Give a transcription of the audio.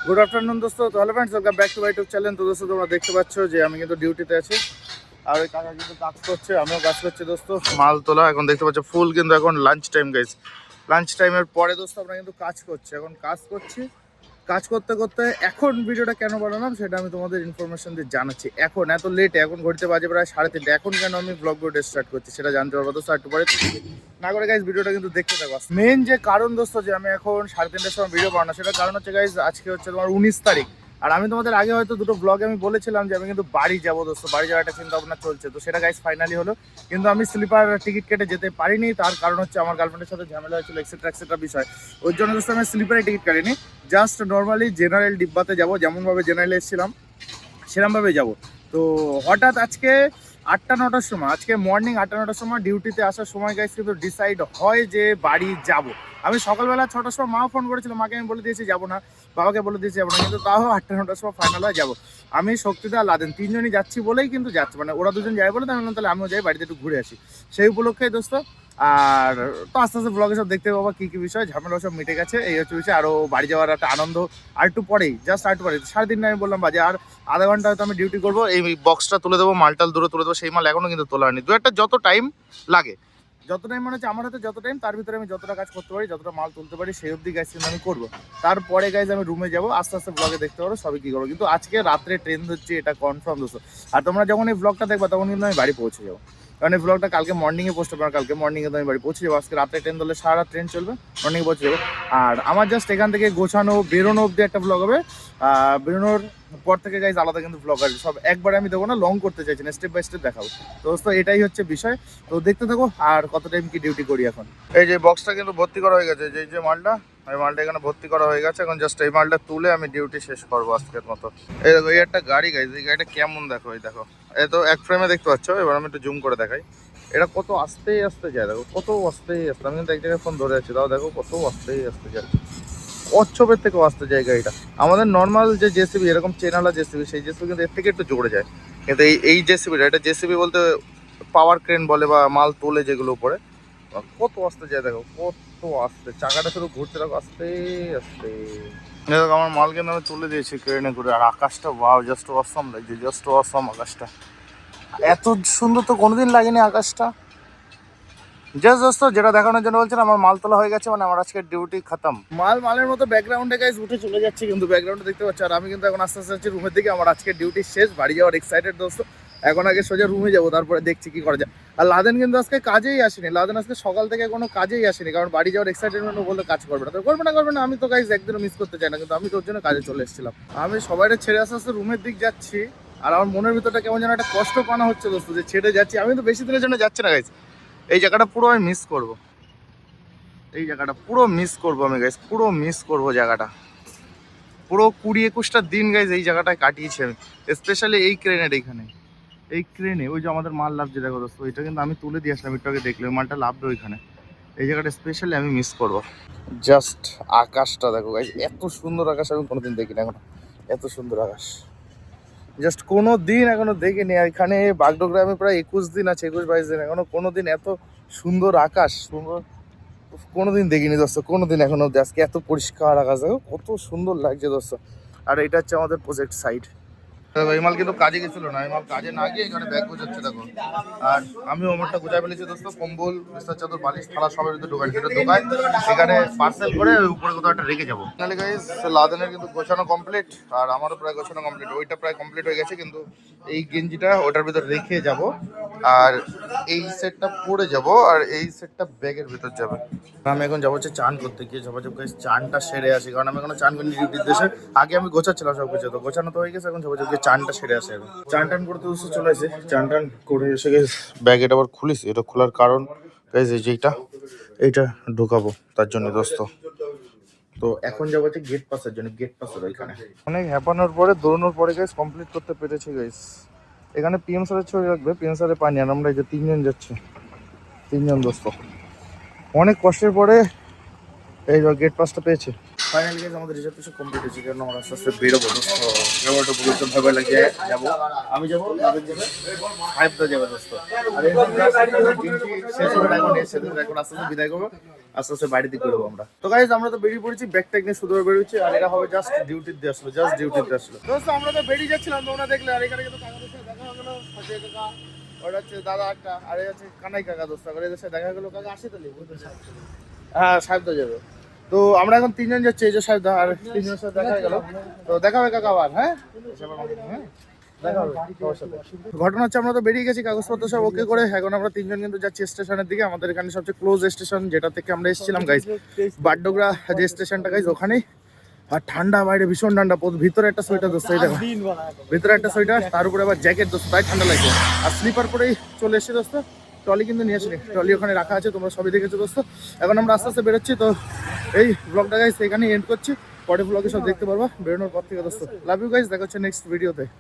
Good afternoon দোস্ত। তো hello friends, welcome back to my YouTube channel. তো দোস্ত তোমরা দেখতে পাচ্ছ যে আমি কিন্তু ডিউটিতে আছি, আর ওই কাকা কিন্তু কাজ করছে, আমিও কাজ করছি দোস্ত। মাল তোলা এখন দেখতে পাচ্ছ ফুল, কিন্তু এখন লাঞ্চ টাইম গাইজ। লাঞ্চ টাইমের পরে দোস্ত আমরা কিন্তু কাজ করছি, এখন কাজ করছি। কাজ করতে করতে এখন ভিডিওটা কেন বানালাম সেটা আমি তোমাদের ইনফরমেশন দিয়ে জানাচ্ছি। এখন এত লেটে, এখন ঘড়িতে বাজে প্রায় 3:30, এখন কেন আমি ব্লগ ভিডিও স্টার্ট করছি সেটা জানতে পারবো দোস্ত একটু পরে। না করে গাইজ ভিডিওটা কিন্তু দেখতে থাকো। মেন যে কারণ দোস্ত যে আমি এখন 3:30টার সময় ভিডিও বানানো, সেটা কারণ হচ্ছে গাইজ আজকে হচ্ছে তোমার 19 তারিখ। আর আমি তোমাদের আগে হয়তো দুটো ব্লগে আমি বলেছিলাম যে আমি কিন্তু বাড়ি যাবো দোস্ত, বাড়ি যাওয়ার একটা চিন্তা ভাবনা চলছে। তো সেটা গাইজ ফাইনালি হলো, কিন্তু আমি স্লিপার টিকিট কেটে যেতে পারিনি। তার কারণ হচ্ছে আমার গার্লফ্রেন্ডের সাথে ঝামেলা হয়েছিল, এক্সেট্রা এক্সেট্রা বিষয়। ওই জন্য দোস্ত আমি স্লিপারে টিকিট কাটিনি, জাস্ট নর্মালি জেনারেল ডিব্বাতে যাবো, যেমনভাবে জেনারেলে এসেছিলাম সেরমভাবে যাব। তো হঠাৎ আজকে 8টা-9টার সময়, আজকে মর্নিং 8টা-9টার সময় ডিউটিতে আসার সময় গাইজ কিন্তু ডিসাইড হয় যে বাড়ি যাব। আমি সকালবেলা 6টার সময় মাও ফোন করেছিল, মাকে আমি বলে দিয়েছি যাবো না, বাবাকে বলে দিয়েছি যাবো না, কিন্তু তাও 8টা-9টার সময় ফাইনাল হয় যাবো। আমি শক্তিদা লাদেন তিনজনই যাচ্ছি বলেই কিন্তু যাচ্ছে, মানে ওরা দুজন যায় বলে, আমি তাহলে আমিও যাই, বাড়িতে একটু ঘুরে আসি সেই উপলক্ষে দোস্ত। আর তো আস্তে আস্তে ব্লগে সব দেখতে পাবো কী কী বিষয়, ঝামেলা সব মিটে গেছে, এই হচ্ছে বিষয়। আরও বাড়ি যাওয়ার একটা আনন্দ আর একটু পরেই, জাস্ট আর একটু পরেই 3:30 আমি বললাম বাজে, আর আধা ঘন্টা হয়তো আমি ডিউটি করবো। এই বক্সটা তুলে দেবো, মালটাল দূরে তুলে দেবো, সেই মাল এখনও কিন্তু তোলা হয়নি। দু একটা যত টাইম লাগে, যত টাইম মনে হচ্ছে আমার হাতে যত টাইম, তার ভিতরে আমি যতটা কাজ করতে পারি, যতটা মাল তুলতে পারি, সেই অবধি গাইজ কিন্তু আমি করবো। তারপরে গাইজ আমি রুমে যাবো, আস্তে আস্তে ব্লগে দেখতে পারো সবই কী করবো। কিন্তু আজকে রাত্রে ট্রেন ধরছি, এটা কনফার্ম দোস্ত। আর তোমরা যখন এই ব্লগটা দেখবা তখন কিন্তু আমি বাড়ি পৌঁছে যাবো, কারণ এই ব্লগটা কালকে মর্নিংয়ে পোস্ট হবে। কালকে মর্নিংয়ে তো আমি বাড়ি পৌঁছে যাবো। আজকে রাত্রে ট্রেন ধরলে সারা রাত ট্রেন চলবে, মর্নিংয়ে পৌঁছে যাবো। আর আমার জাস্ট এখান থেকে গোছানো বেরোনো অবধি একটা ব্লগ হবে, বেরোনোর পর থেকে গাইজ আলাদা কিন্তু ব্লগ আসবে। সব একবারে আমি দেবো না, লং করতে চাইছি না, স্টেপ বাই স্টেপ দেখাবো। তো দোস্ত এটাই হচ্ছে বিষয়, তো দেখতে থাকো। আর কত টাইম কি ডিউটি করি এখন। এই যে বক্সটা কিন্তু ভর্তি করা হয়ে গেছে, যে মালটা, এই মালটা এখানে ভর্তি করা হয়ে গেছে। এখন জাস্ট এই মালটা তুলে আমি ডিউটি শেষ করবো আজকের মতো। এই দেখো, এই একটা গাড়ি গাইজ, এই গাড়িটা কেমন দেখো, এই দেখো, এই তো এক ফ্রেমে দেখতে পাচ্ছ। এবার আমি একটু জুম করে দেখাই, এটা কত আস্তে আস্তে যায়, দেখো কত আস্তে আস্তে। আমি কিন্তু এক জায়গায় ফোন ধরে আছি, তাও দেখো কত আস্তে আস্তে যায়, কচ্ছপের থেকেও আসতে যায় গাড়িটা। আমাদের নর্মাল যে জেসিবি, এরকম চেনালা জেসিবি, সেই জেসিবি কিন্তু এর থেকে একটু জোরে যায়। কিন্তু এই জেসিবিটা, এটা জেসিবি বলতে পাওয়ার ক্রেন বলে, বা মাল তোলে যেগুলো উপরে, কত আসতে যায় দেখো, কত আসতে। চাকাটা শুধু ঘুরতে দেখো আস্তে আস্তে। দেখো আমার মাল কিন্তু আমি তুলে দিয়েছি ক্রেনে করে। আর আকাশটা ওয়াও, জাস্ট অসম লাগছে, জাস্ট অসম। আকাশটা এত সুন্দর তো কোনোদিন লাগেনি আকাশটা। জাস্ট দোস্ত যেটা দেখানোর জন্য বলছেন, আমার মাল তোলা হয়ে গেছে, মানে আমার আজকে ডিউটি খতম। মালের মতো ব্যাকগ্রাউন্ডে গাইজ উঠে চলে যাচ্ছে, কিন্তু ব্যাকগ্রাউন্ডে দেখতে পাচ্ছি। আর আমি কিন্তু এখন আস্তে আস্তে যাচ্ছি রুমের দিকে। আমার আজকে ডিউটি শেষ, বাড়ি যাওয়ার এক্সাইটেড দোস্ত। এখন আগে সোজা রুমে যাবো, তারপরে দেখছি কি করা যায়। আর লাদেন কিন্তু আজকে কাজেই আসেনি, লাদেন আজকে সকাল থেকে কোনো কাজেই আসেনি, কারণ বাড়ি যাওয়ার এক্সাইটেডমেন্ট বলতে কাজ করবে না। তো করবে না, আমি তো গাইজ একদিনও মিস করতে চাই না, কিন্তু আমি তোর জন্য কাজে চলে এসেছিলাম। আমি সবাইটা ছেড়ে আস্তে আস্তে রুমের দিক যাচ্ছি। আর আমার মনের ভিতরটা কেমন যেন একটা কষ্ট পানা হচ্ছে দোস্ত, যে ছেড়ে যাচ্ছি। আমি তো বেশি দিনের জন্য যাচ্ছি না গাইজ, এই জায়গাটা পুরো আমি মিস করবো। এই জায়গাটা পুরো মিস করবো আমি গাইজ, পুরো মিস করবো জায়গাটা। পুরো 20-21টা দিন গাইজ এই জায়গাটায় কাটিয়েছি আমি, স্পেশালি এই ক্রেনের এইখানে। এই ক্রেনে ওই যে আমাদের মাল লাভছে দেখো দোস্ত, ওইটা কিন্তু আমি তুলে দিয়ে আসলাম একটু আগে, দেখলে ওই মালটা লাভবে ওইখানে। এই জায়গাটা স্পেশালি আমি মিস করবো। জাস্ট আকাশটা দেখো গাইজ, এত সুন্দর আকাশ আমি কোনোদিন দেখিনি এখনো। এত সুন্দর আকাশ জাস্ট কোনো দিন এখনো দেখিনি। এখানে বাগডোগরামে প্রায় 21 দিন আছে, 21-22 দিন, এখনো কোনো দিন এত সুন্দর আকাশ, সুন্দর কোনোদিন দেখিনি দোস্ত, কোনোদিন এখনো অব্দি। আজকে এত পরিষ্কার আকাশ দেখো, কত সুন্দর লাগছে দোস্ত। আর এটা হচ্ছে আমাদের প্রজেক্ট সাইট। এই মাল কিন্তু কাজে গেছিল না, এই মাল কাজে না গিয়ে এখানে ব্যাগ গোছাচ্ছে দেখো। আর আমি ওমরটা গোছায় ফেলেছি দোস্ত, কম্বল, বিস্তার চাদর, বালিশ, থালা সবের ভিতরে ঢোকায়, সেটা ঢোকায় এখানে পার্সেল করে উপরে কোথাও একটা রেখে যাবো। তাহলে গাইজ লাদেনের কিন্তু গোছানো কমপ্লিট, আর আমারও প্রায় গোছানো কমপ্লিট। ওইটা প্রায় কমপ্লিট হয়ে গেছে, কিন্তু এই গেঞ্জিটা ওটার ভিতর রেখে যাব, আর এই সেটটা পরে যাব, আর এই সেটটা ব্যাগের ভিতর যাবে। আমি এখন যাবো হচ্ছে চান করতে, গিয়ে ঝপাঝপ গাইজ চানটা সেরে আসি, কারণ আমি এখনো চান করিনি ডিউটির দেশে। আগে আমি গোছাচ্ছিলাম সব কিছু, তো গোছানো তো হয়ে গেছে, এখন ঝপাঝপ গিয়ে চানটা সেরে আসে। এখন চান টান করতে বসে চলে আসে, চান টান করে এসে গেছে ব্যাগ এটা আবার খুলিস। এটা খোলার কারণ গাইজ এই যেটা, এইটা ঢোকাবো তার জন্য দোস্ত। তো এখন যাবো হচ্ছে গেট পাসের জন্য, গেট পাসের ওইখানে। অনেক হ্যাপানোর পরে, দৌড়ানোর পরে গাইজ কমপ্লিট করতে পেরেছি গাইজ। এখানে পিএম স্যারের ছবি রাখবে, পিএম স্যারের পাইনি, আর আমরা এই যে 3জন যাচ্ছি, 3জন দোস্ত। অনেক কষ্টের পরে এই গেট পাসটা পেয়েছি। ফাইনালি গাইজ আমাদের রিজার্ভেশন কমপ্লিট হয়েছে, কারণ আমরা আস্তে আস্তে বেরোবো। দোস্ত ব্যাপারটা বলতে ভয় ভয় লাগছে। যাবো, আমি যাবো, নাবিল যাবে, সাহেবদা যাবে দোস্ত। আর শেষ হবে এখন, সেদিন এখন আস্তে আস্তে বিদায় করবো, আস্তে আস্তে বাড়ির দিকে বেরোবো আমরা। তো গাইজ আমরা তো বেরিয়ে পড়েছি, ব্যাগ ট্যাগ নিয়ে শুধু বেরোচ্ছি। আর এরা হবে জাস্ট ডিউটির দিয়ে আসলো, জাস্ট ডিউটির দিয়ে আসলো। দোস্ত আমরা তো বেরিয়ে যাচ্ছিলাম, তোমরা দেখলে। আর এখানে কিন্তু কাকাদের সাথে দেখা হয়ে গেলো, সজয় কাকা, ওটা হচ্ছে দাদা একটা, আর এই হচ্ছে কানাই কাকা। দোস্ত করে এদের সাথে দেখা গেলো। কাকা আসে তাহলে? হ্যাঁ, সাহেবদা যাবে। তো আমরা এখন তিনজন যাচ্ছি, এই যে সাহেবদা আর তিনজনের সাথে দেখা হয়ে গেল। তো দেখা হবে কাকা আবার, হ্যাঁ হ্যাঁ দেখা হবে সবার সাথে। ঘটনা হচ্ছে আমরা তো বেরিয়ে গেছি কাগজপত্র সব ওকে করে। এখন আমরা তিনজন কিন্তু যাচ্ছি স্টেশনের দিকে। আমাদের এখানে সবচেয়ে ক্লোজ স্টেশন, যেটা থেকে আমরা এসেছিলাম গাইজ, বাড্ডোগরা যে স্টেশনটা গাইজ, ওখানেই। আর ঠান্ডা বাইরে, ভীষণ ঠান্ডা। ভিতরে একটা সোয়েটার দোস্ত, এই দেখো ভিতরে একটা সোয়েটার, তার উপরে আবার জ্যাকেট দোস্ত, তাই ঠান্ডা লাগছে। আর স্লিপার পরেই চলে এসেছি দোস্ত। ট্রলি কিন্তু নিয়ে আসিনি, ট্রলি ওখানে রাখা আছে, তোমরা সবই দেখেছো দোস্ত। এখন আমরা আস্তে আস্তে বেরোচ্ছি। তো এই ব্লগটা গাইজ এখানেই এন্ড করছি। পরে ব্লগে সব দেখতে পারবা বেরোনোর পর থেকে দোস্ত। লাভ ইউ গাইজ, দেখা হচ্ছে নেক্সট ভিডিওতে।